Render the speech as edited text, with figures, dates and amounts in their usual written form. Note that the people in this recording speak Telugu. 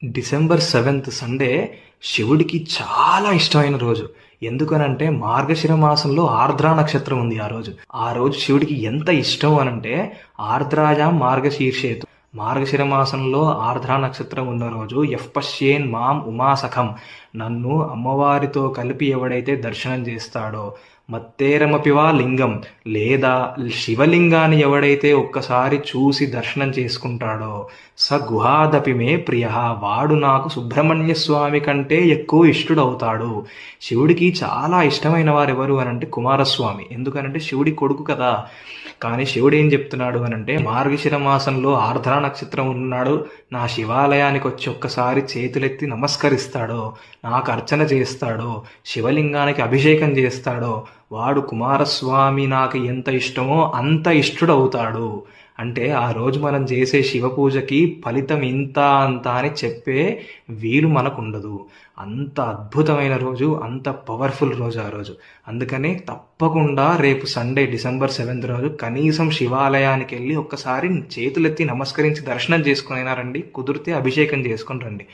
డిసెంబర్ 7th సండే శివుడికి చాలా ఇష్టమైన రోజు. ఎందుకనంటే మార్గశిర మాసంలో ఆర్ద్రా నక్షత్రం ఉంది ఆ రోజు. ఆ రోజు శివుడికి ఎంత ఇష్టం అనంటే ఆర్ద్రాయాం మార్గశీర్షేతు. మార్గశిర మాసంలో ఆర్ద్రా నక్షత్రం ఉన్న రోజు పశ్యేన్ మాం ఉమాసఖం, నన్ను అమ్మవారితో కలిపి ఎవడైతే దర్శనం చేస్తాడో, మత్తేరమపివా లింగం, లేదా శివలింగాన్ని ఎవడైతే ఒక్కసారి చూసి దర్శనం చేసుకుంటాడో, స గుహాదపి మే ప్రియ, వాడు నాకు సుబ్రహ్మణ్య స్వామి కంటే ఎక్కువ ఇష్టడవుతాడు. శివుడికి చాలా ఇష్టమైన వారు ఎవరు అనంటే కుమారస్వామి. ఎందుకనంటే శివుడి కొడుకు కదా. కానీ శివుడు ఏం చెప్తున్నాడు అనంటే, మార్గశిర మాసంలో ఆర్ద్రా నక్షత్రం ఉన్నాడు, నా శివాలయానికి వచ్చి ఒక్కసారి చేతులెత్తి నమస్కరిస్తాడో, నాకు అర్చన చేస్తాడో, శివలింగానికి అభిషేకం చేస్తాడో, వాడు కుమారస్వామి నాకు ఎంత ఇష్టమో అంత ఇష్టడవుతాడు. అంటే ఆ రోజు మనం చేసే శివ పూజకి ఫలితం ఇంత అంత అని చెప్పే వీలు మనకు ఉండదు. అంత అద్భుతమైన రోజు, అంత పవర్ఫుల్ రోజు ఆ రోజు. అందుకనే తప్పకుండా రేపు సండే డిసెంబర్ 7th రోజు కనీసం శివాలయానికి వెళ్ళి ఒక్కసారి చేతులెత్తి నమస్కరించి దర్శనం చేసుకునైనా రండి, కుదిరితే అభిషేకం చేసుకొని రండి.